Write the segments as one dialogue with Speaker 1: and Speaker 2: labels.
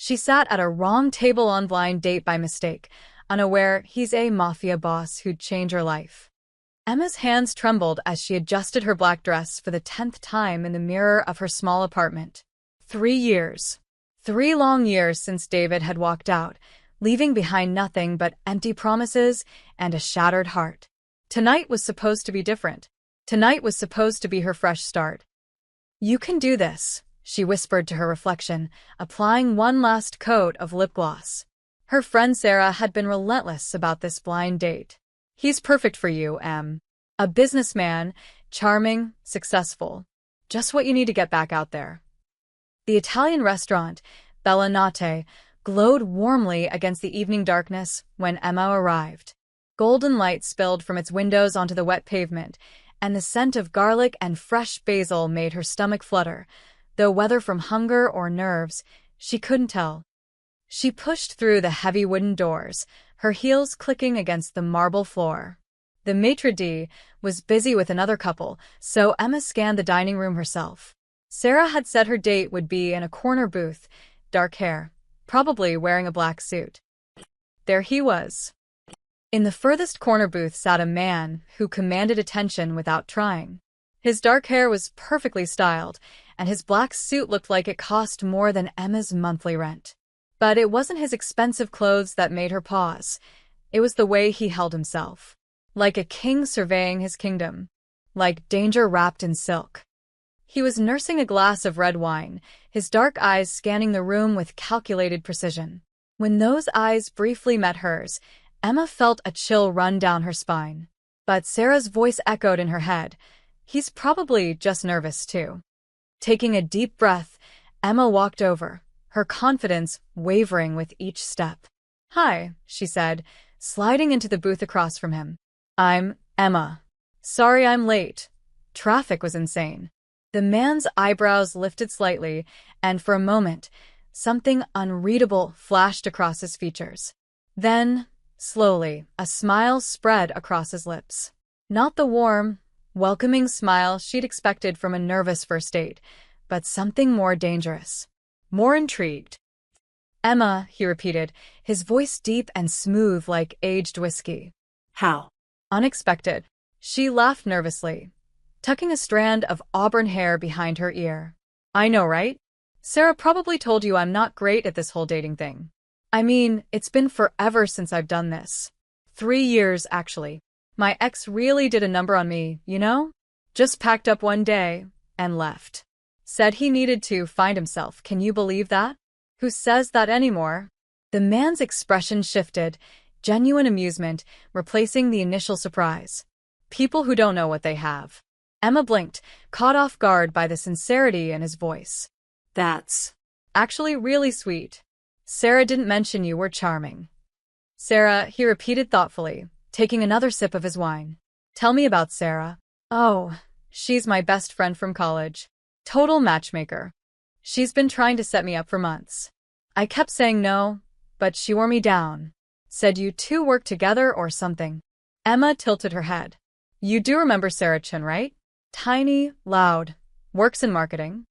Speaker 1: She sat at a wrong table on blind date by mistake, unaware he's a mafia boss who'd change her life. Emma's hands trembled as she adjusted her black dress for the 10th time in the mirror of her small apartment. 3 years. 3 long years since David had walked out, leaving behind nothing but empty promises and a shattered heart. Tonight was supposed to be different. Tonight was supposed to be her fresh start. "You can do this," she whispered to her reflection, applying one last coat of lip gloss. Her friend Sarah had been relentless about this blind date. "He's perfect for you, Em. A businessman, charming, successful. Just what you need to get back out there." The Italian restaurant, Bella Notte, glowed warmly against the evening darkness when Emma arrived. Golden light spilled from its windows onto the wet pavement, and the scent of garlic and fresh basil made her stomach flutter, though whether from hunger or nerves, she couldn't tell. She pushed through the heavy wooden doors, her heels clicking against the marble floor. The maitre d' was busy with another couple, so Emma scanned the dining room herself. Sarah had said her date would be in a corner booth, dark hair, probably wearing a black suit. There he was. In the furthest corner booth sat a man who commanded attention without trying. His dark hair was perfectly styled, and his black suit looked like it cost more than Emma's monthly rent. But it wasn't his expensive clothes that made her pause. It was the way he held himself. Like a king surveying his kingdom. Like danger wrapped in silk. He was nursing a glass of red wine, his dark eyes scanning the room with calculated precision. When those eyes briefly met hers, Emma felt a chill run down her spine. But Sarah's voice echoed in her head. "He's probably just nervous, too." Taking a deep breath, Emma walked over, her confidence wavering with each step. "Hi," she said, sliding into the booth across from him. "I'm Emma. Sorry I'm late. Traffic was insane." The man's eyebrows lifted slightly, and for a moment, something unreadable flashed across his features. Then, slowly, a smile spread across his lips. Not the warm, welcoming smile she'd expected from a nervous first date, but something more dangerous. More intrigued. "Emma," he repeated, his voice deep and smooth like aged whiskey.
Speaker 2: "How?"
Speaker 1: "Unexpected." She laughed nervously, tucking a strand of auburn hair behind her ear. "I know, right? Sarah probably told you I'm not great at this whole dating thing. I mean, it's been forever since I've done this. 3 years, actually. My ex really did a number on me, you know? Just packed up one day and left. Said he needed to find himself. Can you believe that? Who says that anymore?" The man's expression shifted, genuine amusement replacing the initial surprise. "People who don't know what they have." Emma blinked, caught off guard by the sincerity in his voice.
Speaker 2: "That's
Speaker 1: actually really sweet. Sarah didn't mention you were charming." "Sarah," he repeated thoughtfully, taking another sip of his wine. "Tell me about Sarah." "Oh, she's my best friend from college. Total matchmaker. She's been trying to set me up for months. I kept saying no, but she wore me down. Said you two work together or something." Emma tilted her head. "You do remember Sarah Chun, right? Tiny, loud, works in marketing."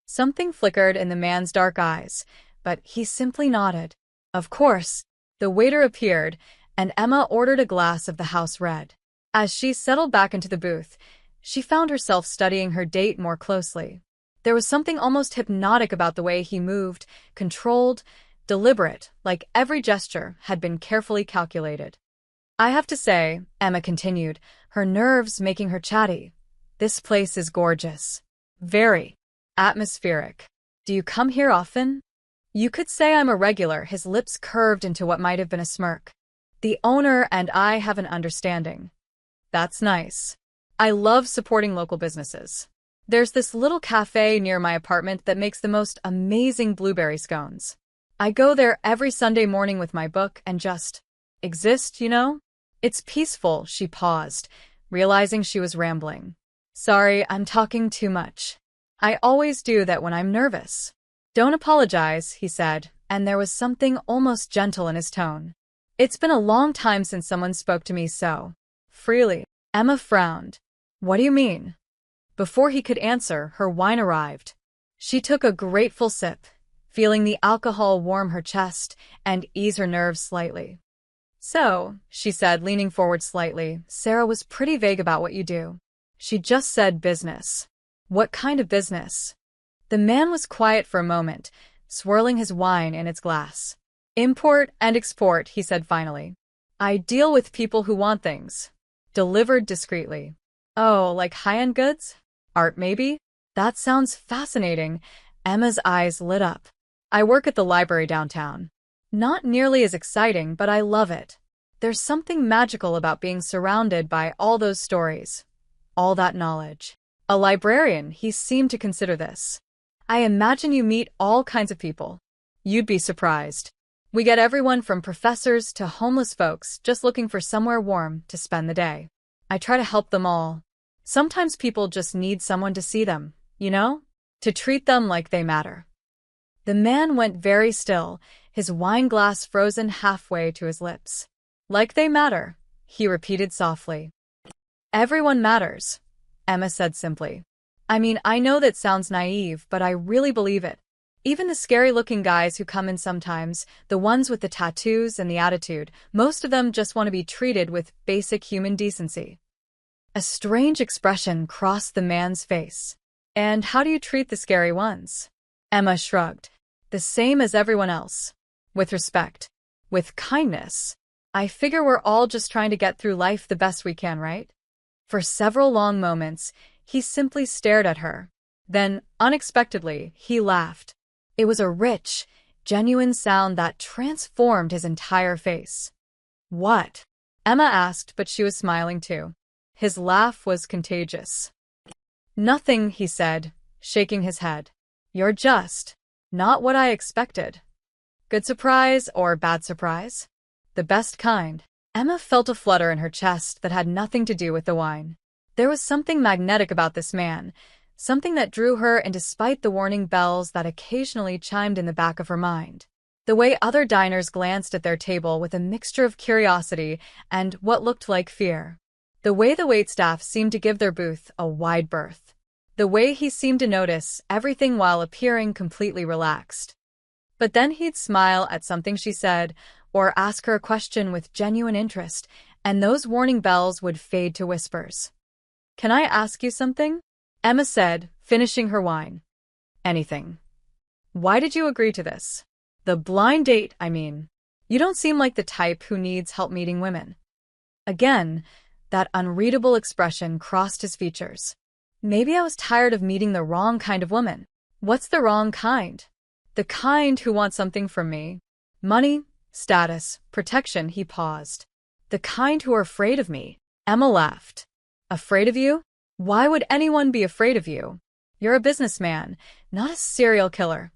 Speaker 1: Something flickered in the man's dark eyes, but he simply nodded. "Of course." The waiter appeared, and Emma ordered a glass of the house red. As she settled back into the booth, she found herself studying her date more closely. There was something almost hypnotic about the way he moved, controlled, deliberate, like every gesture had been carefully calculated. "I have to say," Emma continued, her nerves making her chatty, "this place is gorgeous. Very atmospheric. Do you come here often?" "You could say I'm a regular." His lips curved into what might have been a smirk. "The owner and I have an understanding." "That's nice. I love supporting local businesses. There's this little cafe near my apartment that makes the most amazing blueberry scones. I go there every Sunday morning with my book and just exist, you know? It's peaceful." She paused, realizing she was rambling. "Sorry, I'm talking too much. I always do that when I'm nervous." "Don't apologize," he said, and there was something almost gentle in his tone. "It's been a long time since someone spoke to me so freely." Emma frowned. "What do you mean?" Before he could answer, her wine arrived. She took a grateful sip, feeling the alcohol warm her chest and ease her nerves slightly. "So," she said, leaning forward slightly, "Sarah was pretty vague about what you do. She just said business." "What kind of business?" The man was quiet for a moment, swirling his wine in its glass. "Import and export," he said finally. "I deal with people who want things delivered discreetly." "Oh, like high-end goods? Art, maybe?" "That sounds fascinating." Emma's eyes lit up. "I work at the library downtown. Not nearly as exciting, but I love it. There's something magical about being surrounded by all those stories, all that knowledge." A librarian, he seemed to consider this. "I imagine you meet all kinds of people. You'd be surprised. We get everyone from professors to homeless folks just looking for somewhere warm to spend the day. I try to help them all. Sometimes people just need someone to see them, you know? To treat them like they matter." The man went very still, his wine glass frozen halfway to his lips. "Like they matter," he repeated softly. "Everyone matters," Emma said simply. "I mean, I know that sounds naive, but I really believe it. Even the scary-looking guys who come in sometimes, the ones with the tattoos and the attitude, most of them just want to be treated with basic human decency." A strange expression crossed the man's face. "And how do you treat the scary ones?" Emma shrugged. "The same as everyone else. With respect. With kindness. I figure we're all just trying to get through life the best we can, right?" For several long moments, he simply stared at her. Then, unexpectedly, he laughed. It was a rich, genuine sound that transformed his entire face. "What?" Emma asked, but she was smiling too. His laugh was contagious. "Nothing," he said, shaking his head. "You're just not what I expected." "Good surprise or bad surprise?" "The best kind." Emma felt a flutter in her chest that had nothing to do with the wine. There was something magnetic about this man, something that drew her, and despite the warning bells that occasionally chimed in the back of her mind. The way other diners glanced at their table with a mixture of curiosity and what looked like fear. The way the waitstaff seemed to give their booth a wide berth. The way he seemed to notice everything while appearing completely relaxed. But then he'd smile at something she said, or ask her a question with genuine interest, and those warning bells would fade to whispers. "Can I ask you something?" Emma said, finishing her wine. "Anything." "Why did you agree to this? The blind date, I mean. You don't seem like the type who needs help meeting women." Again, that unreadable expression crossed his features. "Maybe I was tired of meeting the wrong kind of woman." "What's the wrong kind?" "The kind who wants something from me. Money, status, protection." He paused. "The kind who are afraid of me." Emma laughed. "Afraid of you? Why would anyone be afraid of you? You're a businessman, not a serial killer."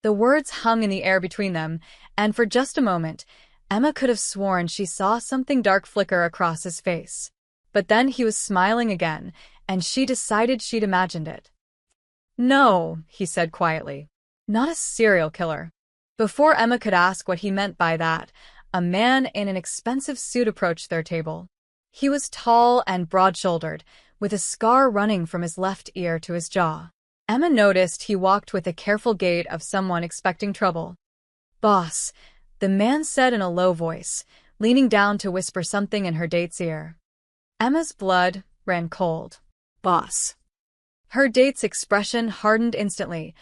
Speaker 1: The words hung in the air between them, and for just a moment, Emma could have sworn she saw something dark flicker across his face. But then he was smiling again, and she decided she'd imagined it. "No," he said quietly. "Not a serial killer." Before Emma could ask what he meant by that, a man in an expensive suit approached their table. He was tall and broad-shouldered, with a scar running from his left ear to his jaw. Emma noticed he walked with the careful gait of someone expecting trouble. "Boss," the man said in a low voice, leaning down to whisper something in her date's ear. Emma's blood ran cold. "Boss." Her date's expression hardened instantly,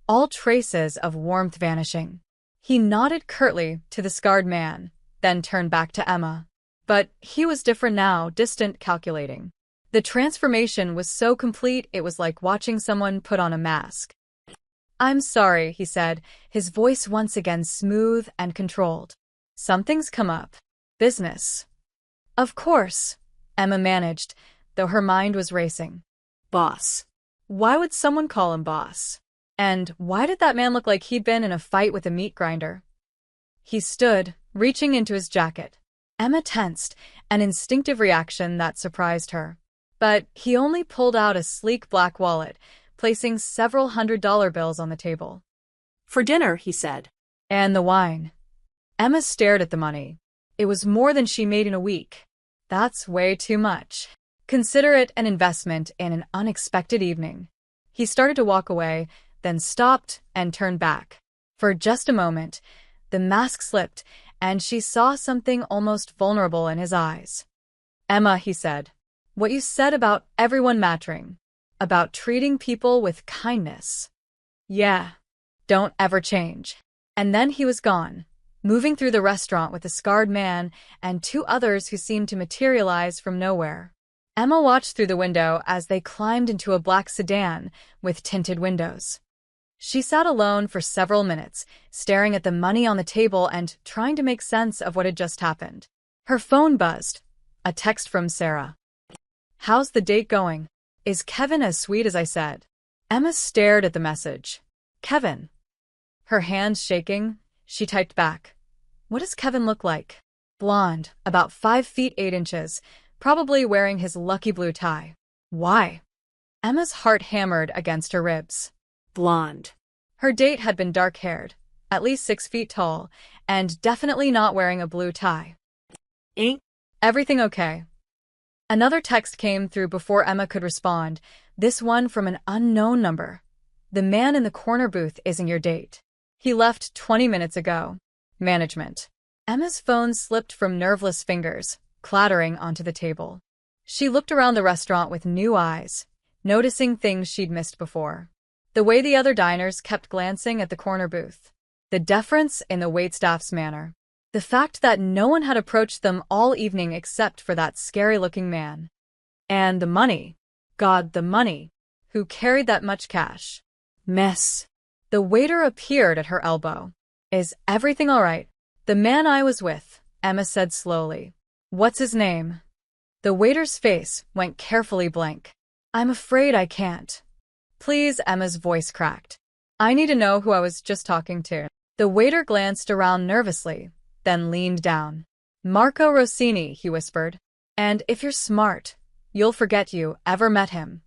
Speaker 1: all traces of warmth vanishing. He nodded curtly to the scarred man, then turned back to Emma. But he was different now, distant, calculating. The transformation was so complete it was like watching someone put on a mask. "I'm sorry," he said, his voice once again smooth and controlled. "Something's come up. Business." "Of course," Emma managed, though her mind was racing. "Boss." Why would someone call him boss? And why did that man look like he'd been in a fight with a meat grinder? He stood, reaching into his jacket. Emma tensed, an instinctive reaction that surprised her. But he only pulled out a sleek black wallet, placing several $100 bills on the table.
Speaker 2: "For dinner," he said.
Speaker 1: "And the wine." Emma stared at the money. It was more than she made in a week. "That's way too much. Consider it an investment in an unexpected evening." He started to walk away, then stopped and turned back. For just a moment, the mask slipped, and she saw something almost vulnerable in his eyes. "Emma," he said, "what you said about everyone mattering, about treating people with kindness. Yeah, don't ever change." And then he was gone, moving through the restaurant with a scarred man and two others who seemed to materialize from nowhere. Emma watched through the window as they climbed into a black sedan with tinted windows. She sat alone for several minutes, staring at the money on the table and trying to make sense of what had just happened. Her phone buzzed. A text from Sarah. "How's the date going? Is Kevin as sweet as I said?" Emma stared at the message. "Kevin?" Her hands shaking, she typed back. "What does Kevin look like?" "Blonde, about 5 feet 8 inches, probably wearing his lucky blue tie." "Why?" Emma's heart hammered against her ribs.
Speaker 2: Blonde.
Speaker 1: Her date had been dark-haired, at least 6 feet tall, and definitely not wearing a blue tie.
Speaker 2: Ain't
Speaker 1: "Everything okay?" Another text came through before Emma could respond, this one from an unknown number. "The man in the corner booth isn't your date. He left 20 minutes ago. Management." Emma's phone slipped from nerveless fingers, clattering onto the table. She looked around the restaurant with new eyes, noticing things she'd missed before. The way the other diners kept glancing at the corner booth. The deference in the waitstaff's manner. The fact that no one had approached them all evening except for that scary-looking man. And the money. God, the money. Who carried that much cash? "Miss." The waiter appeared at her elbow. "Is everything all right?" "The man I was with," Emma said slowly. "What's his name?" The waiter's face went carefully blank. "I'm afraid I can't." "Please," Emma's voice cracked. "I need to know who I was just talking to." The waiter glanced around nervously, then leaned down. "Marco Rossini," he whispered. "And if you're smart, you'll forget you ever met him."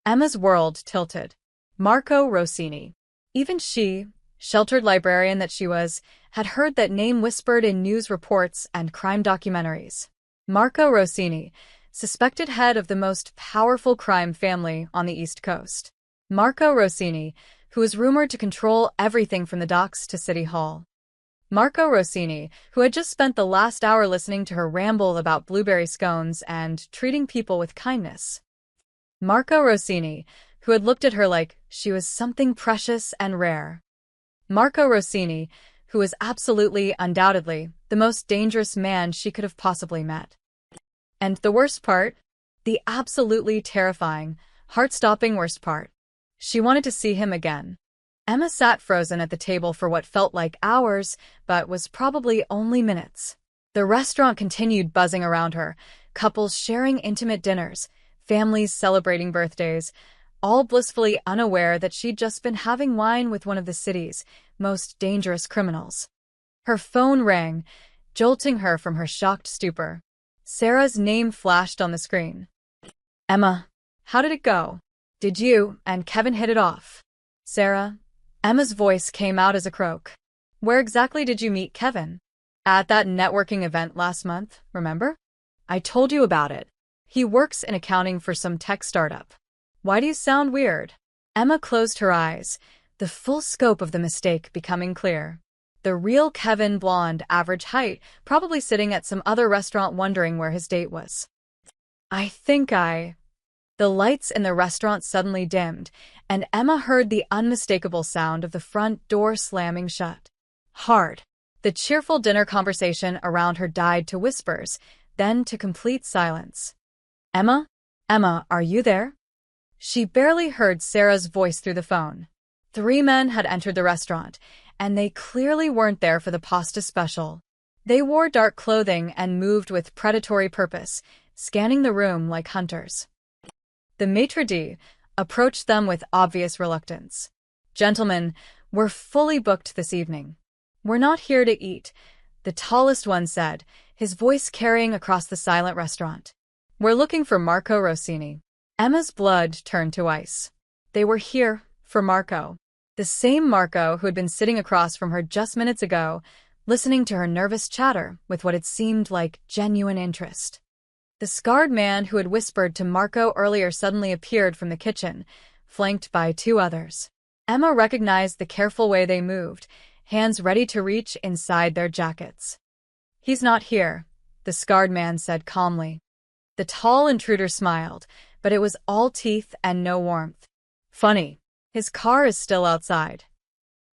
Speaker 1: Emma's world tilted. Marco Rossini. Even she, sheltered librarian that she was, had heard that name whispered in news reports and crime documentaries. Marco Rossini, suspected head of the most powerful crime family on the East Coast. Marco Rossini, who was rumored to control everything from the docks to City Hall. Marco Rossini, who had just spent the last hour listening to her ramble about blueberry scones and treating people with kindness. Marco Rossini, who had looked at her like she was something precious and rare. Marco Rossini, who was absolutely, undoubtedly, the most dangerous man she could have possibly met. And the worst part? The absolutely terrifying, heart-stopping worst part. She wanted to see him again. Emma sat frozen at the table for what felt like hours, but was probably only minutes. The restaurant continued buzzing around her, couples sharing intimate dinners, families celebrating birthdays, all blissfully unaware that she'd just been having wine with one of the city's most dangerous criminals. Her phone rang, jolting her from her shocked stupor. Sarah's name flashed on the screen. "Emma, how did it go? Did you and Kevin hit it off?" "Sarah?" Emma's voice came out as a croak. "Where exactly did you meet Kevin?" "At that networking event last month, remember? I told you about it. He works in accounting for some tech startup." "Why do you sound weird?" Emma closed her eyes, the full scope of the mistake becoming clear. The real Kevin, blonde, average height, probably sitting at some other restaurant wondering where his date was. The lights in the restaurant suddenly dimmed, and Emma heard the unmistakable sound of the front door slamming shut. Hard. The cheerful dinner conversation around her died to whispers, then to complete silence. "Emma? Emma, are you there?" She barely heard Sarah's voice through the phone. 3 men had entered the restaurant, and they clearly weren't there for the pasta special. They wore dark clothing and moved with predatory purpose, scanning the room like hunters. The maitre d' approached them with obvious reluctance. "Gentlemen, we're fully booked this evening." "We're not here to eat," the tallest one said, his voice carrying across the silent restaurant. "We're looking for Marco Rossini." Emma's blood turned to ice. They were here for Marco. The same Marco who had been sitting across from her just minutes ago, listening to her nervous chatter with what had seemed like genuine interest. The scarred man who had whispered to Marco earlier suddenly appeared from the kitchen, flanked by 2 others. Emma recognized the careful way they moved, hands ready to reach inside their jackets. "He's not here," the scarred man said calmly. The tall intruder smiled, but it was all teeth and no warmth. "Funny. His car is still outside."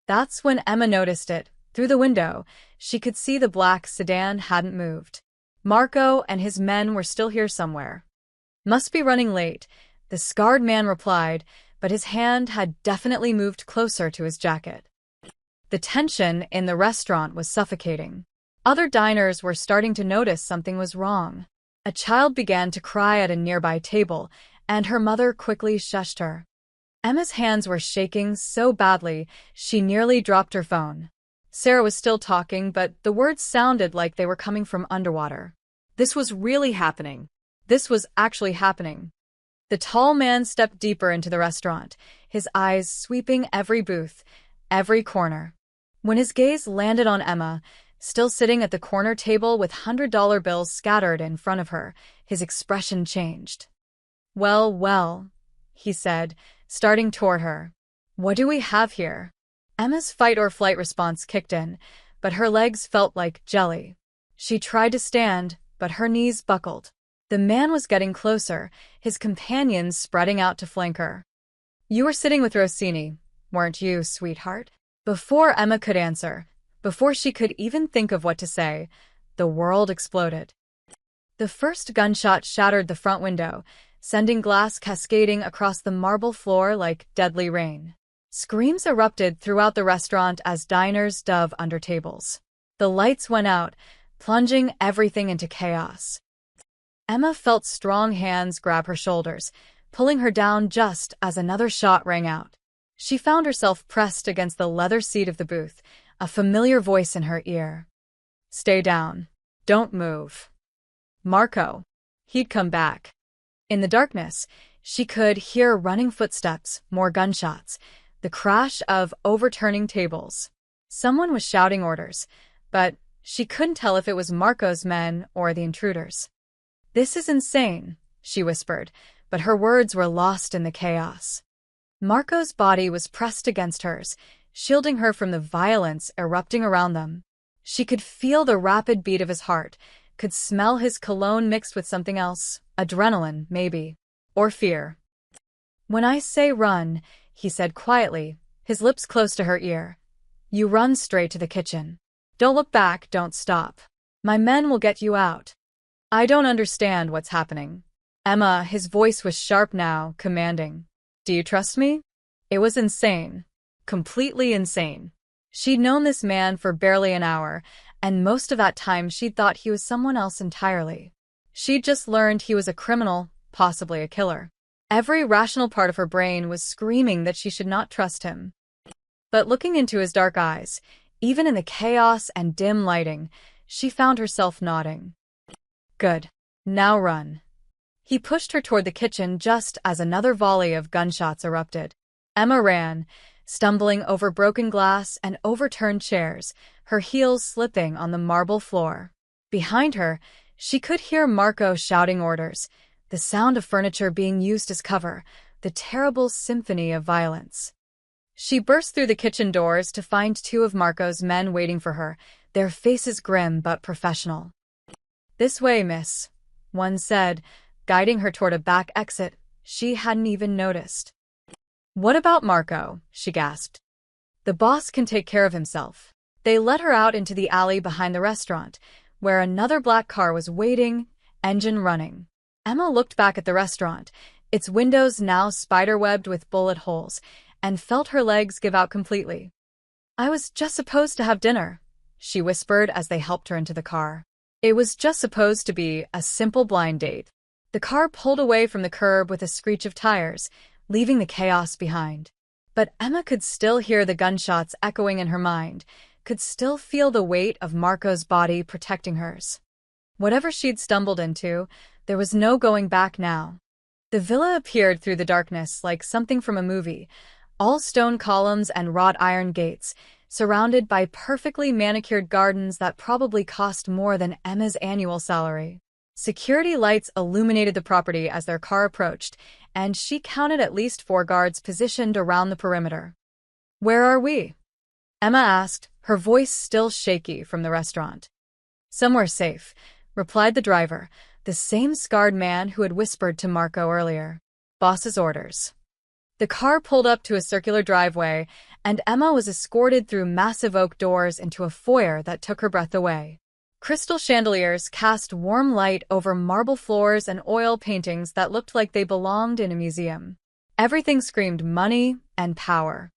Speaker 1: That's when Emma noticed it. Through the window, she could see the black sedan hadn't moved. Marco and his men were still here somewhere. "Must be running late," the scarred man replied, but his hand had definitely moved closer to his jacket. The tension in the restaurant was suffocating. Other diners were starting to notice something was wrong. A child began to cry at a nearby table, and her mother quickly shushed her. Emma's hands were shaking so badly she nearly dropped her phone. Sarah was still talking, but the words sounded like they were coming from underwater.
Speaker 2: This was really happening.
Speaker 1: This was actually happening. The tall man stepped deeper into the restaurant, his eyes sweeping every booth, every corner. When his gaze landed on Emma, still sitting at the corner table with $100 bills scattered in front of her, his expression changed. "Well, well," he said, starting toward her. "What do we have here?" Emma's fight-or-flight response kicked in, but her legs felt like jelly. She tried to stand, but her knees buckled. The man was getting closer, his companions spreading out to flank her. "You were sitting with Rossini, weren't you, sweetheart?" Before Emma could answer, before she could even think of what to say, the world exploded. The first gunshot shattered the front window, sending glass cascading across the marble floor like deadly rain. Screams erupted throughout the restaurant as diners dove under tables. The lights went out, plunging everything into chaos. Emma felt strong hands grab her shoulders, pulling her down just as another shot rang out. She found herself pressed against the leather seat of the booth, a familiar voice in her ear. "Stay down. Don't move." Marco. He'd come back. In the darkness, she could hear running footsteps, more gunshots, the crash of overturning tables. Someone was shouting orders, but she couldn't tell if it was Marco's men or the intruders. "This is insane," she whispered, but her words were lost in the chaos. Marco's body was pressed against hers, shielding her from the violence erupting around them. She could feel the rapid beat of his heart, could smell his cologne mixed with something else, adrenaline, maybe, or fear. "When I say run," he said quietly, his lips close to her ear, "you run straight to the kitchen. Don't look back, don't stop. My men will get you out." "I don't understand what's happening." "Emma," his voice was sharp now, commanding. "Do you trust me?" It was insane. Completely insane. She'd known this man for barely an hour, and most of that time she'd thought he was someone else entirely. She'd just learned he was a criminal, possibly a killer. Every rational part of her brain was screaming that she should not trust him. But looking into his dark eyes, even in the chaos and dim lighting, she found herself nodding. "Good. Now run." He pushed her toward the kitchen just as another volley of gunshots erupted. Emma ran, stumbling over broken glass and overturned chairs, her heels slipping on the marble floor. Behind her, she could hear Marco shouting orders, the sound of furniture being used as cover, the terrible symphony of violence. She burst through the kitchen doors to find two of Marco's men waiting for her, their faces grim but professional. "This way, miss," one said, guiding her toward a back exit she hadn't even noticed. "What about Marco?" she gasped. "The boss can take care of himself." They led her out into the alley behind the restaurant, where another black car was waiting, engine running. Emma looked back at the restaurant, its windows now spiderwebbed with bullet holes, and felt her legs give out completely. "I was just supposed to have dinner," she whispered as they helped her into the car. It was just supposed to be a simple blind date. The car pulled away from the curb with a screech of tires, leaving the chaos behind. But Emma could still hear the gunshots echoing in her mind, could still feel the weight of Marco's body protecting hers. Whatever she'd stumbled into, there was no going back now. The villa appeared through the darkness like something from a movie, all stone columns and wrought iron gates, surrounded by perfectly manicured gardens that probably cost more than Emma's annual salary. Security lights illuminated the property as their car approached, and she counted at least 4 guards positioned around the perimeter. "Where are we?" Emma asked, her voice still shaky from the restaurant. "Somewhere safe," replied the driver, the same scarred man who had whispered to Marco earlier. "Boss's orders." The car pulled up to a circular driveway, and Emma was escorted through massive oak doors into a foyer that took her breath away. Crystal chandeliers cast warm light over marble floors and oil paintings that looked like they belonged in a museum. Everything screamed money and power.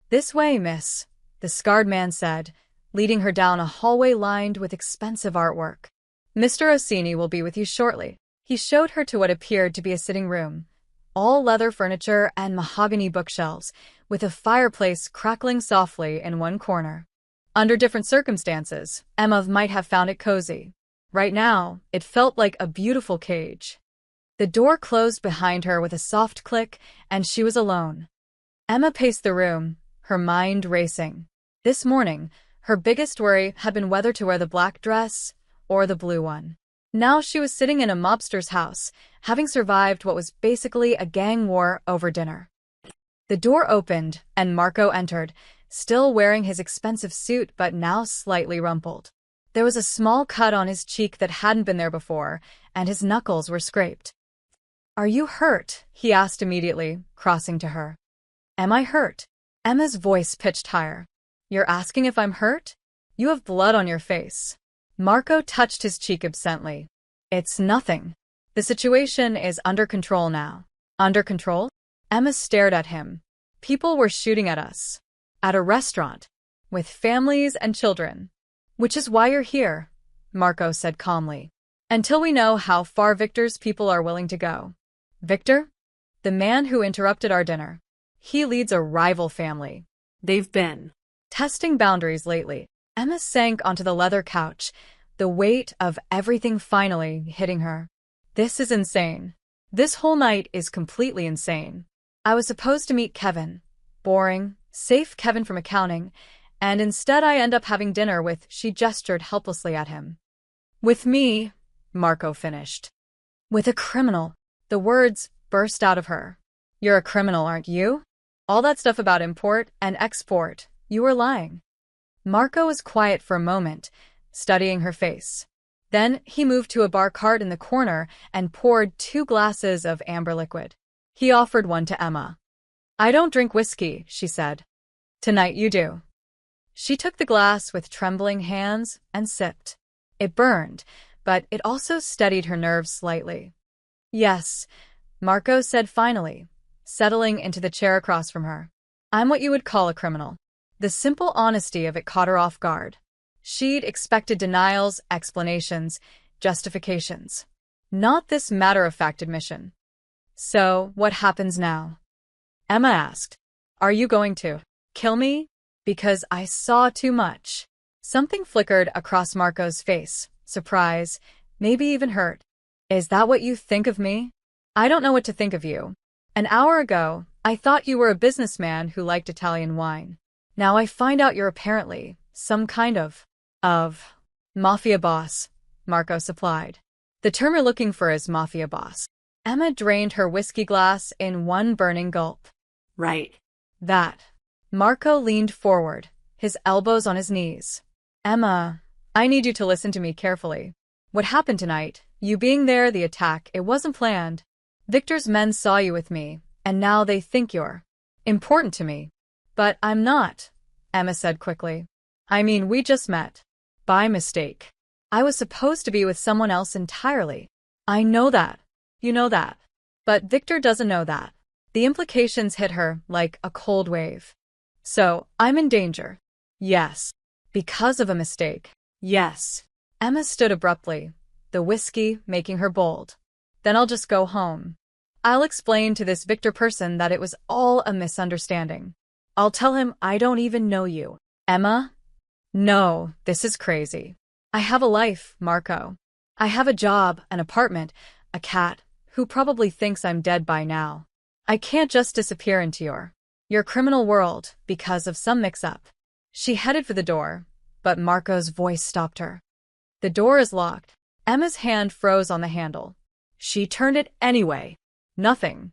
Speaker 1: "This way, miss," the scarred man said, leading her down a hallway lined with expensive artwork. "Mr. Orsini will be with you shortly." He showed her to what appeared to be a sitting room. All leather furniture and mahogany bookshelves, with a fireplace crackling softly in one corner. Under different circumstances, Emma might have found it cozy. Right now, it felt like a beautiful cage. The door closed behind her with a soft click, and she was alone. Emma paced the room, her mind racing. This morning, her biggest worry had been whether to wear the black dress or the blue one. Now she was sitting in a mobster's house, having survived what was basically a gang war over dinner. The door opened, and Marco entered, still wearing his expensive suit but now slightly rumpled. There was a small cut on his cheek that hadn't been there before, and his knuckles were scraped. "Are you hurt?" he asked immediately, crossing to her. "Am I hurt?" Emma's voice pitched higher. "You're asking if I'm hurt? You have blood on your face." Marco touched his cheek absently. "It's nothing. The situation is under control now." "Under control?" Emma stared at him. "People were shooting at us. At a restaurant. With families and children. Which is why you're here," Marco said calmly. "Until we know how far Victor's people are willing to go." "Victor?" "The man who interrupted our dinner. He leads a rival family.
Speaker 2: They've been
Speaker 1: testing boundaries lately." Emma sank onto the leather couch, the weight of everything finally hitting her. "This is insane. This whole night is completely insane. I was supposed to meet Kevin. Boring, safe Kevin from accounting, and instead I end up having dinner with," she gestured helplessly at him. "With me," Marco finished. "With a criminal." The words burst out of her. "You're a criminal, aren't you? All that stuff about import and export, you were lying." Marco was quiet for a moment, studying her face. Then he moved to a bar cart in the corner and poured 2 glasses of amber liquid. He offered one to Emma. "I don't drink whiskey," she said. "Tonight you do." She took the glass with trembling hands and sipped. It burned, but it also steadied her nerves slightly. "Yes," Marco said finally, settling into the chair across from her. "I'm what you would call a criminal." The simple honesty of it caught her off guard. She'd expected denials, explanations, justifications. Not this matter-of-fact admission. "So, what happens now?" Emma asked. "Are you going to kill me? Because I saw too much." Something flickered across Marco's face. Surprise, maybe even hurt. "Is that what you think of me?" "I don't know what to think of you. An hour ago, I thought you were a businessman who liked Italian wine. Now I find out you're apparently some kind of mafia boss," Marco supplied. "The term you're looking for is mafia boss." Emma drained her whiskey glass in one burning gulp.
Speaker 2: right.
Speaker 1: "That." Marco leaned forward, his elbows on his knees. "Emma, I need you to listen to me carefully. What happened tonight, you being there, the attack, it wasn't planned. Victor's men saw you with me, and now they think you're important to me. But I'm not," Emma said quickly. "I mean, we just met. By mistake. I was supposed to be with someone else entirely. I know that. You know that. But Victor doesn't know that." The implications hit her like a cold wave. "So, I'm in danger." "Yes." "Because of a mistake." "Yes." Emma stood abruptly, the whiskey making her bold. "Then I'll just go home. I'll explain to this Victor person that it was all a misunderstanding. I'll tell him I don't even know you." "Emma?" "No, this is crazy. I have a life, Marco. I have a job, an apartment, a cat, who probably thinks I'm dead by now. I can't just disappear into your criminal world because of some mix-up." She headed for the door, but Marco's voice stopped her. "The door is locked." Emma's hand froze on the handle. She turned it anyway. "Nothing."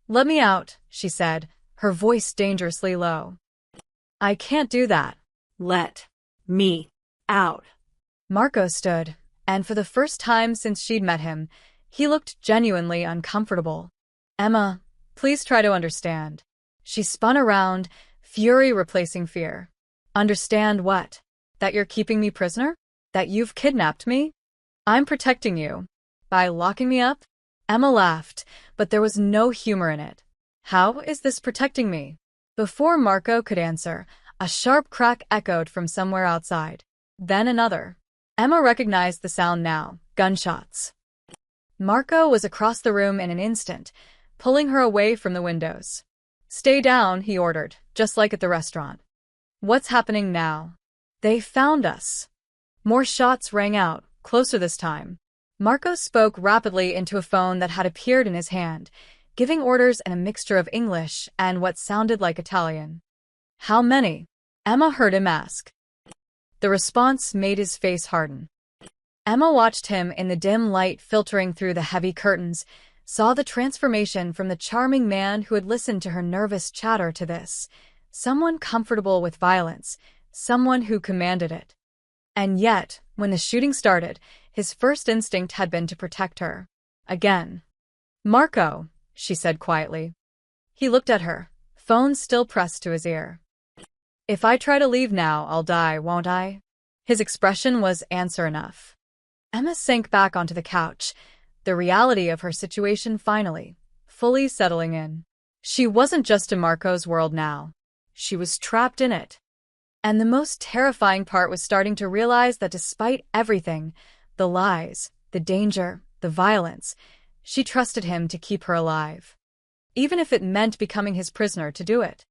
Speaker 1: "Let me out," she said, her voice dangerously low. "I can't do that."
Speaker 2: Let me out.
Speaker 1: Marco stood, and for the first time since she'd met him, he looked genuinely uncomfortable. Emma, please try to understand. She spun around, fury replacing fear. Understand what? That you're keeping me prisoner? That you've kidnapped me? I'm protecting you. By locking me up? Emma laughed, but there was no humor in it. How is this protecting me? Before Marco could answer, a sharp crack echoed from somewhere outside. Then another. Emma recognized the sound now. Gunshots. Marco was across the room in an instant, pulling her away from the windows. Stay down, he ordered, just like at the restaurant. What's happening now? They found us. More shots rang out, closer this time. Marco spoke rapidly into a phone that had appeared in his hand, giving orders in a mixture of English and what sounded like Italian. How many? Emma heard him ask. The response made his face harden. Emma watched him in the dim light filtering through the heavy curtains, saw the transformation from the charming man who had listened to her nervous chatter to this. Someone comfortable with violence, someone who commanded it. And yet, when the shooting started, his first instinct had been to protect her. Again. Marco, she said quietly. He looked at her, phone still pressed to his ear. If I try to leave now, I'll die, won't I? His expression was answer enough. Emma sank back onto the couch, the reality of her situation finally, fully settling in. She wasn't just in Marco's world now. She was trapped in it. And the most terrifying part was starting to realize that despite everything, the lies, the danger, the violence, she trusted him to keep her alive. Even if it meant becoming his prisoner to do it.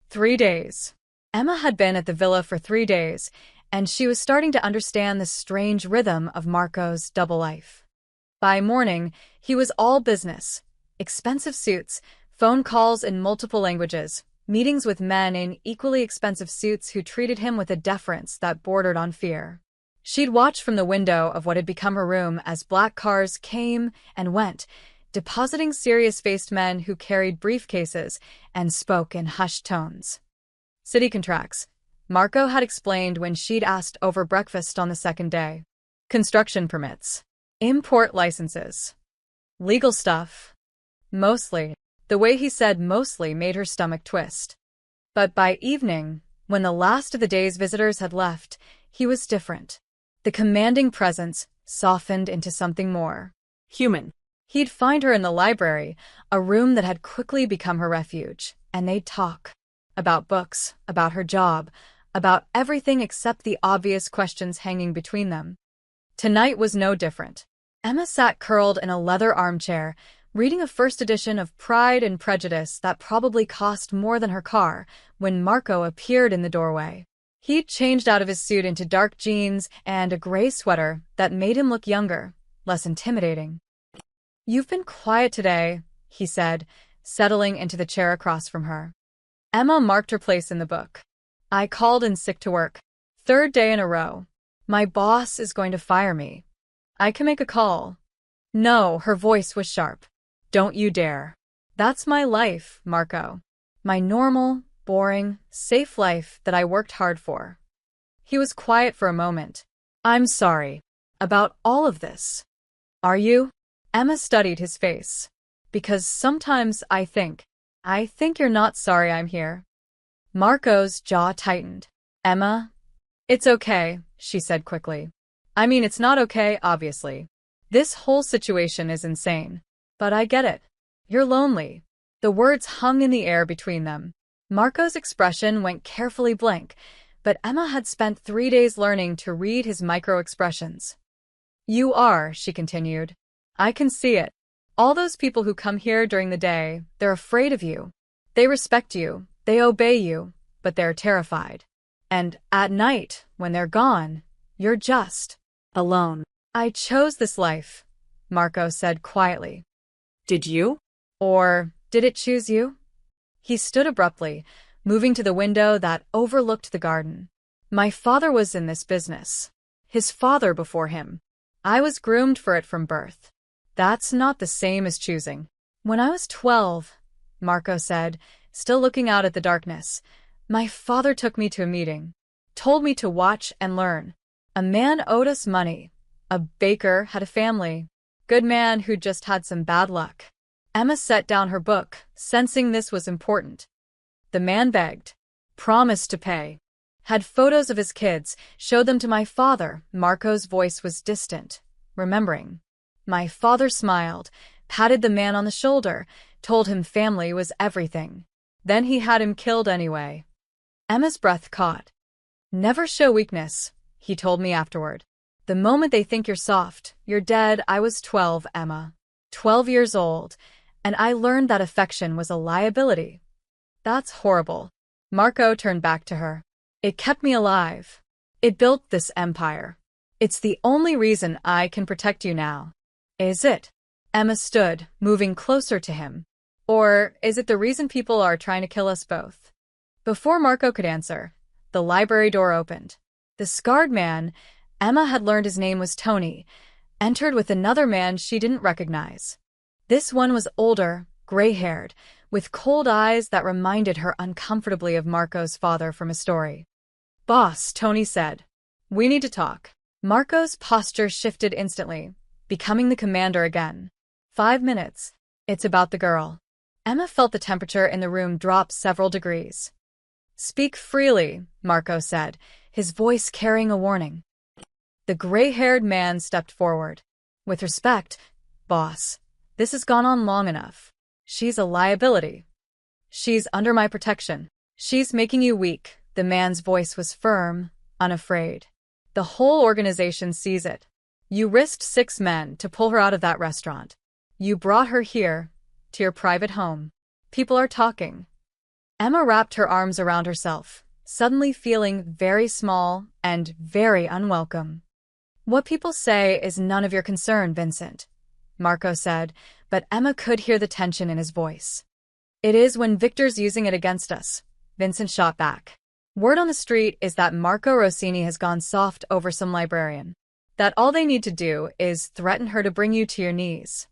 Speaker 1: 3 days. Emma had been at the villa for 3 days, and she was starting to understand the strange rhythm of Marco's double life. By morning, he was all business. Expensive suits, phone calls in multiple languages, meetings with men in equally expensive suits who treated him with a deference that bordered on fear. She'd watch from the window of what had become her room as black cars came and went, depositing serious-faced men who carried briefcases and spoke in hushed tones. City contracts, Marco had explained when she'd asked over breakfast on the second day. Construction permits. Import licenses. Legal stuff. Mostly. The way he said mostly made her stomach twist. But by evening, when the last of the day's visitors had left, he was different. The commanding presence softened into something more.
Speaker 2: Human.
Speaker 1: He'd find her in the library, a room that had quickly become her refuge, and they'd talk. About books, about her job, about everything except the obvious questions hanging between them. Tonight was no different. Emma sat curled in a leather armchair, reading a first edition of Pride and Prejudice that probably cost more than her car, when Marco appeared in the doorway. He'd changed out of his suit into dark jeans and a gray sweater that made him look younger, less intimidating. "You've been quiet today," he said, settling into the chair across from her. Emma marked her place in the book. "I called in sick to work. 3rd day in a row. My boss is going to fire me. I can make a call." "No," her voice was sharp. "Don't you dare. That's my life, Marco. My normal, boring, safe life that I worked hard for." He was quiet for a moment. "I'm sorry. About all of this." "Are you?" Emma studied his face. "Because sometimes I think you're not sorry I'm here." Marco's jaw tightened. "Emma?" "It's okay," she said quickly. "I mean, it's not okay, obviously. This whole situation is insane. But I get it. You're lonely." The words hung in the air between them. Marco's expression went carefully blank, but Emma had spent 3 days learning to read his micro-expressions. "You are," she continued. "I can see it. All those people who come here during the day, they're afraid of you. They respect you, they obey you, but they're terrified. And at night, when they're gone, you're just alone." "I chose this life," Marco said quietly.
Speaker 2: Did you?
Speaker 1: "Or did it choose you?" He stood abruptly, moving to the window that overlooked the garden. "My father was in this business. His father before him. I was groomed for it from birth. That's not the same as choosing." "When I was 12, Marco said, still looking out at the darkness, "my father took me to a meeting. told me to watch and learn. A man owed us money. A baker had a family. Good man who just had some bad luck. Emma set down her book, sensing this was important. The man begged, promised to pay, had photos of his kids, showed them to my father. Marco's voice was distant, remembering. My father smiled, patted the man on the shoulder, told him family was everything. Then he had him killed anyway. Emma's breath caught. Never show weakness, he told me afterward. The moment they think you're soft, you're dead. I was 12, Emma. 12 years old, and I learned that affection was a liability. That's horrible. Marco turned back to her. It kept me alive. It built this empire. It's the only reason I can protect you now. Is it? Emma stood, moving closer to him. Or is it the reason people are trying to kill us both? Before Marco could answer, the library door opened. The scarred man, Emma had learned his name was Tony, entered with another man she didn't recognize. This one was older, gray-haired, with cold eyes that reminded her uncomfortably of Marco's father from his story. Boss, Tony said. We need to talk. Marco's posture shifted instantly, becoming the commander again. 5 minutes. It's about the girl. Emma felt the temperature in the room drop several degrees. Speak freely, Marco said, his voice carrying a warning. The gray-haired man stepped forward. With respect, boss, this has gone on long enough. She's a liability. She's under my protection. She's making you weak. The man's voice was firm, unafraid. The whole organization sees it. You risked 6 men to pull her out of that restaurant. You brought her here, to your private home. People are talking. Emma wrapped her arms around herself, suddenly feeling very small and very unwelcome. What people say is none of your concern, Vincent, Marco said, but Emma could hear the tension in his voice. It is when Victor's using it against us, Vincent shot back. Word on the street is that Marco Rossini has gone soft over some librarian. That all they need to do is threaten her to bring you to your knees.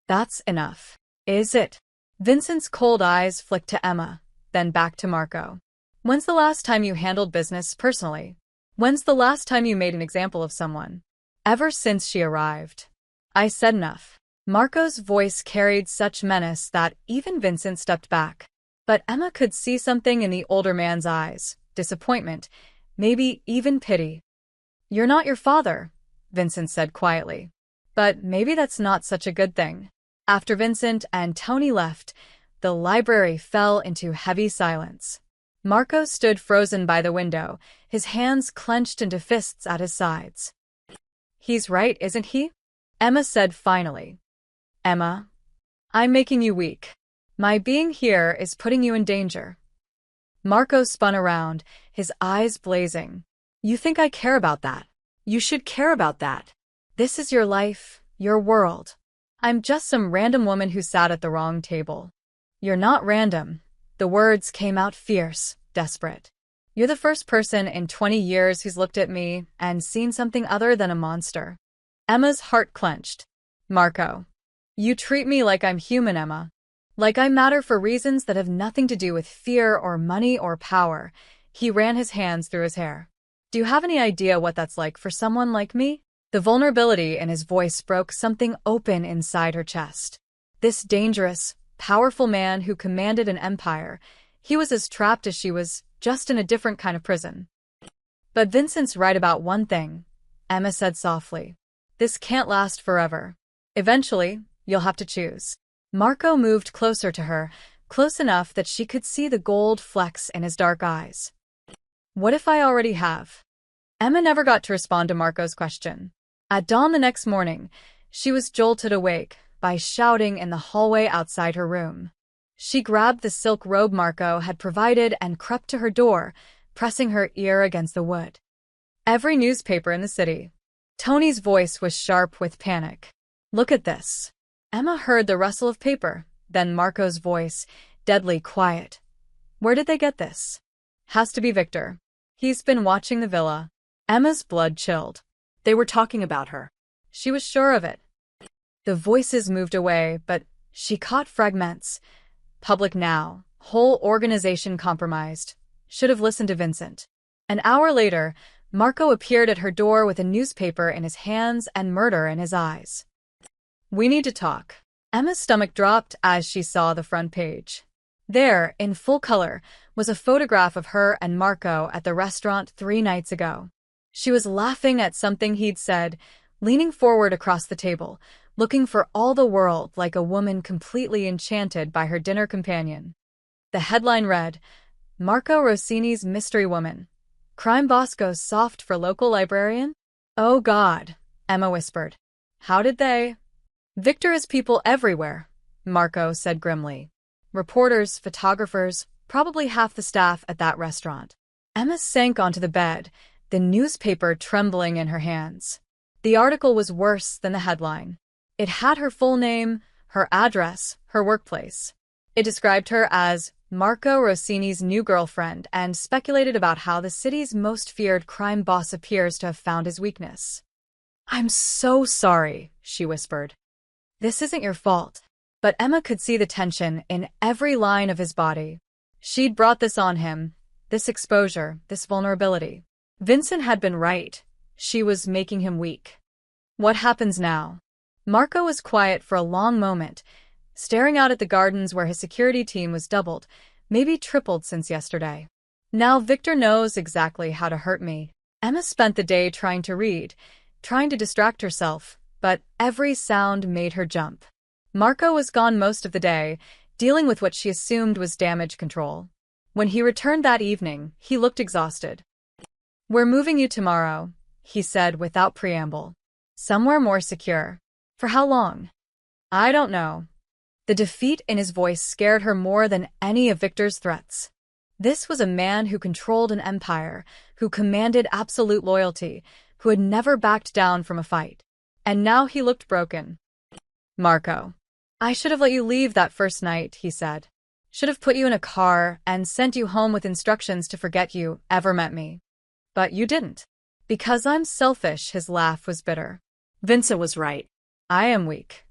Speaker 1: That's enough. Is it? Vincent's cold eyes flicked to Emma, then back to Marco. When's the last time you handled business personally? When's the last time you made an example of someone? Ever since she arrived. I said enough. Marco's voice carried such menace that even Vincent stepped back. But Emma could see something in the older man's eyes, disappointment, maybe even pity. You're not your father, Vincent said quietly. But maybe that's not such a good thing. After Vincent and Tony left, the library fell into heavy silence. Marco stood frozen by the window, his hands clenched into fists at his sides. He's right, isn't he? Emma said finally. Emma, I'm making you weak. My being here is putting you in danger. Marco spun around, his eyes blazing. You think I care about that? You should care about that. This is your life, your world. I'm just some random woman who sat at the wrong table. You're not random. The words came out fierce, desperate. You're the first person in 20 years who's looked at me and seen something other than a monster. Emma's heart clenched. Marco, you treat me like I'm human, Emma. Like I matter for reasons that have nothing to do with fear or money or power. He ran his hands through his hair. Do you have any idea what that's like for someone like me? The vulnerability in his voice broke something open inside her chest. This dangerous, powerful man who commanded an empire, he was as trapped as she was, just in a different kind of prison. But Vincent's right about one thing, Emma said softly. This can't last forever. Eventually, you'll have to choose. Marco moved closer to her, close enough that she could see the gold flecks in his dark eyes. What if I already have? Emma never got to respond to Marco's question. At dawn the next morning, she was jolted awake by shouting in the hallway outside her room. She grabbed the silk robe Marco had provided and crept to her door, pressing her ear against the wood. Every newspaper in the city. Tony's voice was sharp with panic. Look at this. Emma heard the rustle of paper, then Marco's voice, deadly quiet. Where did they get this? Has to be Victor. He's been watching the villa. Emma's blood chilled.
Speaker 2: They were talking about her.
Speaker 1: She was sure of it. The voices moved away, but she caught fragments. Public now. Whole organization compromised. Should have listened to Vincent. An hour later, Marco appeared at her door with a newspaper in his hands and murder in his eyes. "We need to talk." Emma's stomach dropped as she saw the front page. There, in full color, was a photograph of her and Marco at the restaurant 3 nights ago. She was laughing at something he'd said, leaning forward across the table, looking for all the world like a woman completely enchanted by her dinner companion. The headline read, "Marco Rossini's Mystery Woman. Crime boss goes soft for local librarian?" "Oh God," Emma whispered. "How did they?" "Victor has people everywhere," Marco said grimly. "Reporters, photographers, probably half the staff at that restaurant." Emma sank onto the bed, the newspaper trembling in her hands. The article was worse than the headline. It had her full name, her address, her workplace. It described her as Marco Rossini's new girlfriend and speculated about how the city's most feared crime boss appears to have found his weakness. "I'm so sorry," she whispered. "This isn't your fault." But Emma could see the tension in every line of his body. She'd brought this on him, this exposure, this vulnerability. Vincent had been right. She was making him weak. What happens now? Marco was quiet for a long moment, staring out at the gardens where his security team was doubled, maybe tripled since yesterday. "Now Victor knows exactly how to hurt me." Emma spent the day trying to read, trying to distract herself, but every sound made her jump. Marco was gone most of the day, dealing with what she assumed was damage control. When he returned that evening, he looked exhausted. "We're moving you tomorrow," he said without preamble. "Somewhere more secure." "For how long?" "I don't know." The defeat in his voice scared her more than any of Victor's threats. This was a man who controlled an empire, who commanded absolute loyalty, who had never backed down from a fight. And now he looked broken. "Marco, I should have let you leave that first night," he said. "Should have put you in a car and sent you home with instructions to forget you ever met me. But you didn't." "Because I'm selfish," his laugh was bitter.
Speaker 2: Vincent was right.
Speaker 1: "I am weak."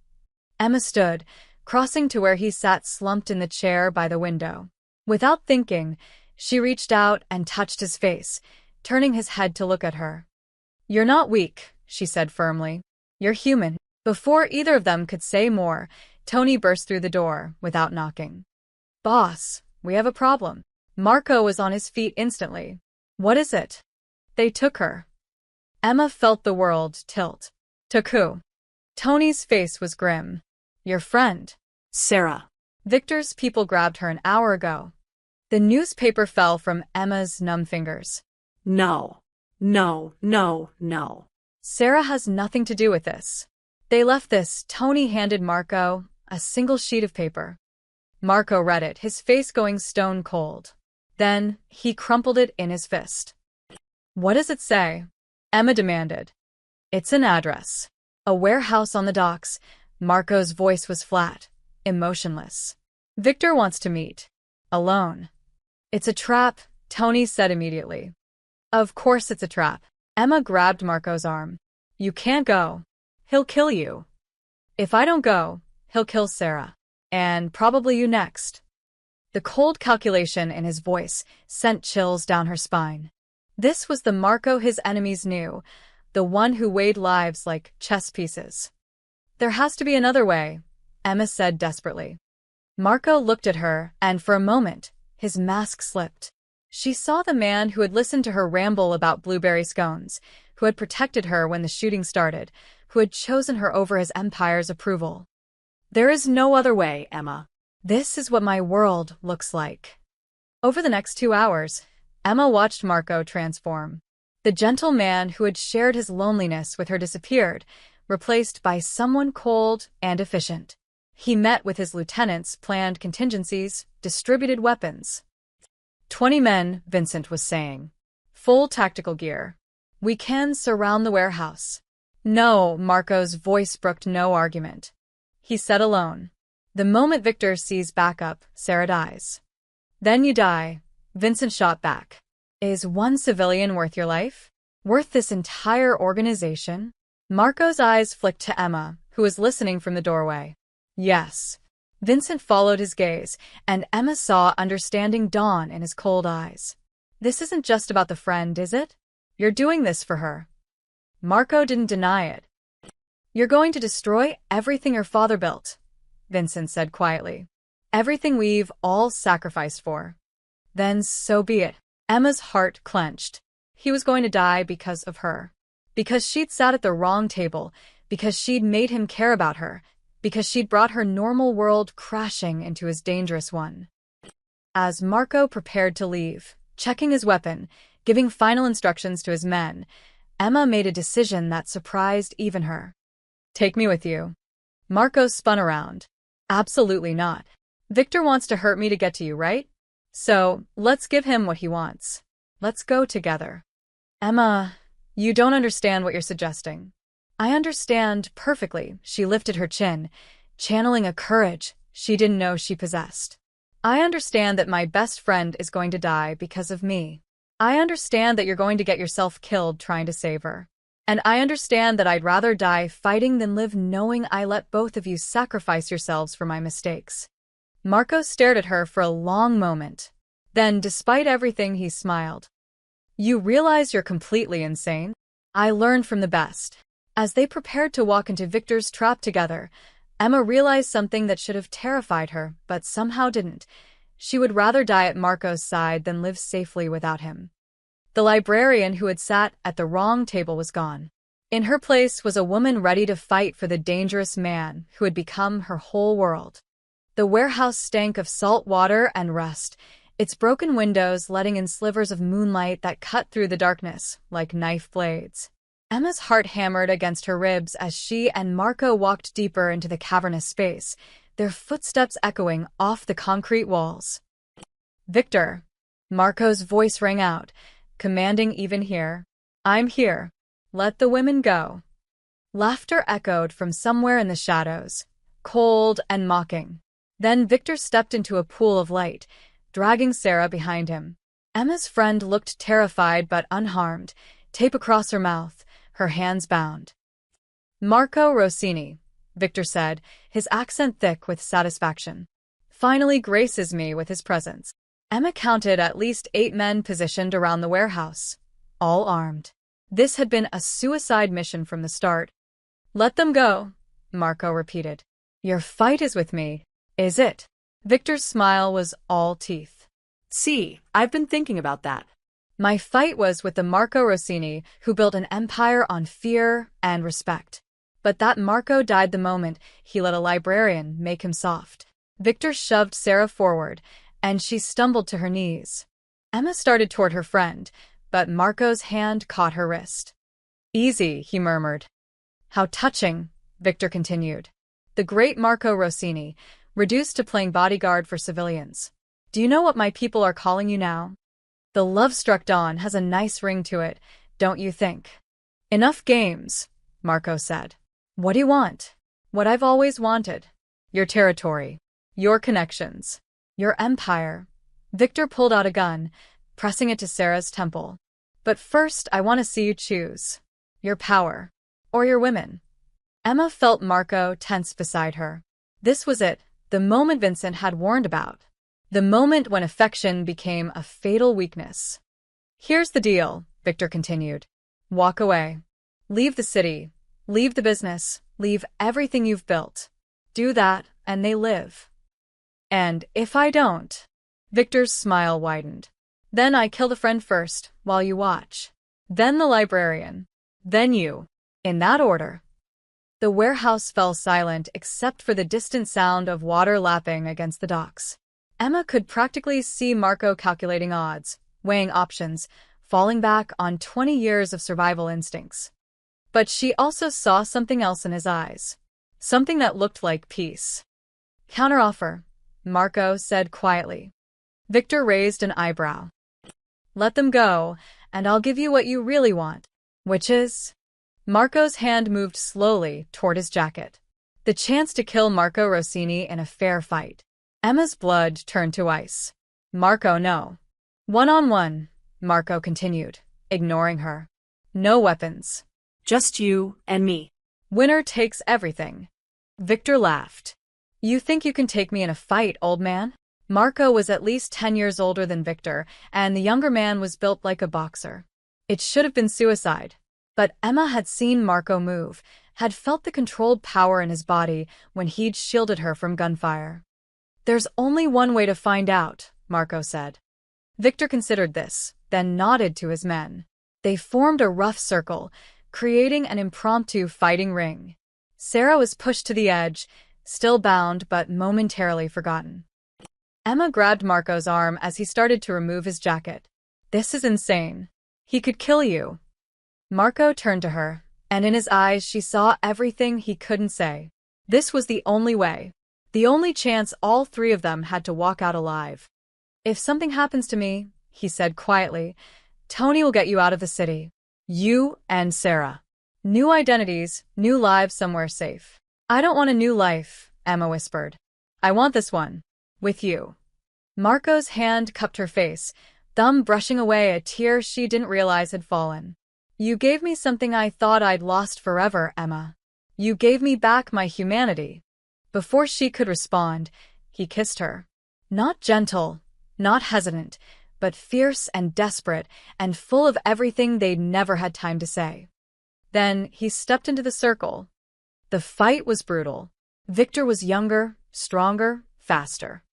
Speaker 1: Emma stood, crossing to where he sat slumped in the chair by the window. Without thinking, she reached out and touched his face, turning his head to look at her. "You're not weak," she said firmly. "You're human." Before either of them could say more, Tony burst through the door, without knocking. "Boss, we have a problem." Marco was on his feet instantly. "What is it?" "They took her." Emma felt the world tilt. "Took who?" Tony's face was grim. "Your friend."
Speaker 2: Sarah.
Speaker 1: "Victor's people grabbed her an hour ago." The newspaper fell from Emma's numb fingers.
Speaker 2: No. No, no, no.
Speaker 1: "Sarah has nothing to do with this." "They left this." Tony handed Marco a single sheet of paper. Marco read it, his face going stone cold. Then he crumpled it in his fist. "What does it say?" Emma demanded. "It's an address. A warehouse on the docks." Marco's voice was flat, emotionless. "Victor wants to meet. Alone." "It's a trap," Tony said immediately. "Of course it's a trap." Emma grabbed Marco's arm. "You can't go. He'll kill you." "If I don't go, he'll kill Sarah. And probably you next." The cold calculation in his voice sent chills down her spine. This was the Marco his enemies knew, the one who weighed lives like chess pieces. "There has to be another way," Emma said desperately. Marco looked at her, and for a moment, his mask slipped. She saw the man who had listened to her ramble about blueberry scones, who had protected her when the shooting started, who had chosen her over his empire's approval.
Speaker 2: There is no other way, Emma.
Speaker 1: This is what my world looks like. Over the next 2 hours, Emma watched Marco transform. The gentle man who had shared his loneliness with her disappeared, replaced by someone cold and efficient. He met with his lieutenants, planned contingencies, distributed weapons. 20 men, Vincent was saying. Full tactical gear. "We can surround the warehouse." "No," Marco's voice brooked no argument. He said alone. "The moment Victor sees backup, Sarah dies." "Then you die," Vincent shot back. "Is one civilian worth your life? Worth this entire organization?" Marco's eyes flicked to Emma, who was listening from the doorway. "Yes." Vincent followed his gaze, and Emma saw understanding dawn in his cold eyes. This isn't just about the friend, is it? You're doing this for her. Marco didn't deny it. You're going to destroy everything your father built, Vincent said quietly. Everything we've all sacrificed for. Then so be it. Emma's heart clenched. He was going to die because of her. Because she'd sat at the wrong table, because she'd made him care about her, because she'd brought her normal world crashing into his dangerous one. As Marco prepared to leave, checking his weapon, giving final instructions to his men, Emma made a decision that surprised even her. Take me with you. Marco spun around. Absolutely not. Victor wants to hurt me to get to you, right? So, let's give him what he wants. Let's go together. Emma, you don't understand what you're suggesting. I understand perfectly, she lifted her chin, channeling a courage she didn't know she possessed. I understand that my best friend is going to die because of me. I understand that you're going to get yourself killed trying to save her. And I understand that I'd rather die fighting than live knowing I let both of you sacrifice yourselves for my mistakes. Marco stared at her for a long moment. Then, despite everything, he smiled. You realize you're completely insane? I learned from the best. As they prepared to walk into Victor's trap together, Emma realized something that should have terrified her, but somehow didn't. She would rather die at Marco's side than live safely without him. The librarian who had sat at the wrong table was gone. In her place was a woman ready to fight for the dangerous man who had become her whole world. The warehouse stank of salt water and rust, its broken windows letting in slivers of moonlight that cut through the darkness like knife blades. Emma's heart hammered against her ribs as she and Marco walked deeper into the cavernous space, their footsteps echoing off the concrete walls. Victor. Marco's voice rang out, commanding even here. I'm here. Let the women go. Laughter echoed from somewhere in the shadows, cold and mocking. Then Victor stepped into a pool of light, dragging Sarah behind him. Emma's friend looked terrified but unharmed, tape across her mouth, her hands bound. Marco Rossini, Victor said, his accent thick with satisfaction. Finally graces me with his presence. Emma counted at least 8 men positioned around the warehouse, all armed. This had been a suicide mission from the start. Let them go, Marco repeated. Your fight is with me, is it? Victor's smile was all teeth.
Speaker 2: See, I've been thinking about that.
Speaker 1: My fight was with the Marco Rossini who built an empire on fear and respect. But that Marco died the moment he let a librarian make him soft. Victor shoved Sarah forward, and she stumbled to her knees. Emma started toward her friend, but Marco's hand caught her wrist. Easy, he murmured. How touching, Victor continued. The great Marco Rossini, reduced to playing bodyguard for civilians. Do you know what my people are calling you now? The love-struck dawn has a nice ring to it, don't you think? Enough games, Marco said. What do you want? What I've always wanted. Your territory. Your connections. Your empire. Victor pulled out a gun, pressing it to Sarah's temple. But first, I want to see you choose. Your power. Or your women. Emma felt Marco tense beside her. This was it, the moment Vincent had warned about. The moment when affection became a fatal weakness. Here's the deal, Victor continued. Walk away. Leave the city. Leave the business. Leave everything you've built. Do that, and they live. And if I don't... Victor's smile widened. Then I kill the friend first, while you watch. Then the librarian. Then you. In that order. The warehouse fell silent except for the distant sound of water lapping against the docks. Emma could practically see Marco calculating odds, weighing options, falling back on 20 years of survival instincts. But she also saw something else in his eyes. Something that looked like peace. Counteroffer, Marco said quietly. Victor raised an eyebrow. Let them go, and I'll give you what you really want. Which is? Marco's hand moved slowly toward his jacket. The chance to kill Marco Rossini in a fair fight. Emma's blood turned to ice. Marco, no. One-on-one, Marco continued, ignoring her. No weapons.
Speaker 2: Just you and me.
Speaker 1: Winner takes everything. Victor laughed. You think you can take me in a fight, old man? Marco was at least 10 years older than Victor, and the younger man was built like a boxer. It should have been suicide. But Emma had seen Marco move, had felt the controlled power in his body when he'd shielded her from gunfire. "There's only one way to find out," Marco said. Victor considered this, then nodded to his men. They formed a rough circle, creating an impromptu fighting ring. Sarah was pushed to the edge, still bound but momentarily forgotten. Emma grabbed Marco's arm as he started to remove his jacket. "This is insane. He could kill you." Marco turned to her, and in his eyes she saw everything he couldn't say. This was the only way. The only chance all three of them had to walk out alive. "If something happens to me," he said quietly, "Tony will get you out of the city. You and Sarah. New identities, new lives somewhere safe." "I don't want a new life," Emma whispered. "I want this one. With you." Marco's hand cupped her face, thumb brushing away a tear she didn't realize had fallen. "You gave me something I thought I'd lost forever, Emma. You gave me back my humanity." Before she could respond, he kissed her. Not gentle, not hesitant, but fierce and desperate and full of everything they'd never had time to say. Then he stepped into the circle. The fight was brutal. Victor was younger, stronger, faster.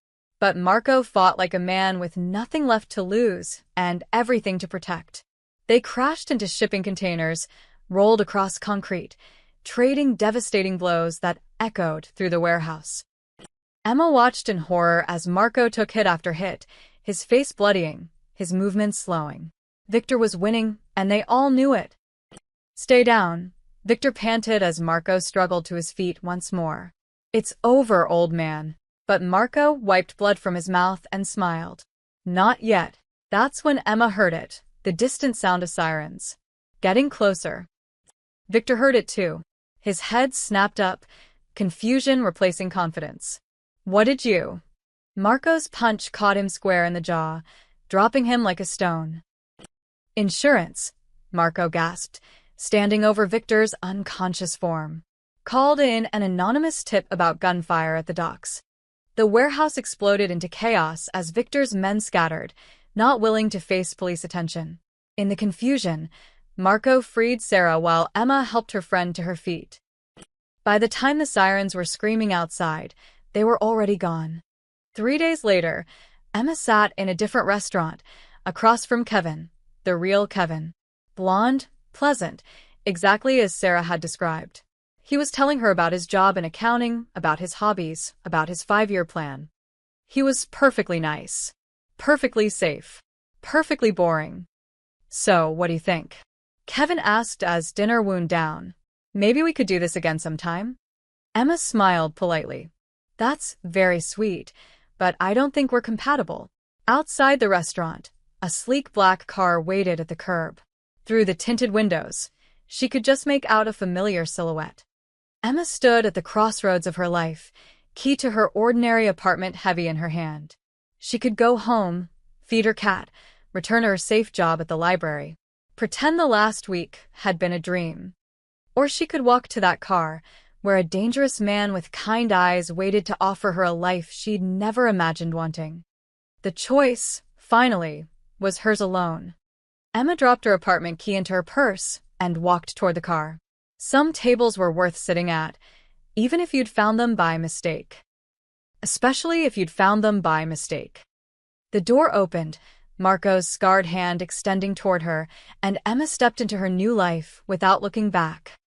Speaker 1: But Marco fought like a man with nothing left to lose and everything to protect. They crashed into shipping containers, rolled across concrete, trading devastating blows that echoed through the warehouse. Emma watched in horror as Marco took hit after hit, his face bloodying, his movements slowing. Victor was winning, and they all knew it. "Stay down," Victor panted as Marco struggled to his feet once more. "It's over, old man." But Marco wiped blood from his mouth and smiled. "Not yet." That's when Emma heard it, the distant sound of sirens. Getting closer. Victor heard it too. His head snapped up, confusion replacing confidence. "What did you?" Marco's punch caught him square in the jaw, dropping him like a stone. "Insurance," Marco gasped, standing over Victor's unconscious form. "Called in an anonymous tip about gunfire at the docks." The warehouse exploded into chaos as Victor's men scattered, not willing to face police attention. In the confusion, Marco freed Sarah while Emma helped her friend to her feet. By the time the sirens were screaming outside, they were already gone. 3 days later, Emma sat in a different restaurant, across from Kevin, the real Kevin. Blonde, pleasant, exactly as Sarah had described. He was telling her about his job in accounting, about his hobbies, about his 5-year plan. He was perfectly nice, perfectly safe, perfectly boring. "So, what do you think?" Kevin asked as dinner wound down. "Maybe we could do this again sometime?" Emma smiled politely. "That's very sweet, but I don't think we're compatible." Outside the restaurant, a sleek black car waited at the curb. Through the tinted windows, she could just make out a familiar silhouette. Emma stood at the crossroads of her life, key to her ordinary apartment heavy in her hand. She could go home, feed her cat, return to her safe job at the library, pretend the last week had been a dream. Or she could walk to that car, where a dangerous man with kind eyes waited to offer her a life she'd never imagined wanting. The choice, finally, was hers alone. Emma dropped her apartment key into her purse and walked toward the car. Some tables were worth sitting at, even if you'd found them by mistake. Especially if you'd found them by mistake. The door opened, Marco's scarred hand extending toward her, and Emma stepped into her new life without looking back.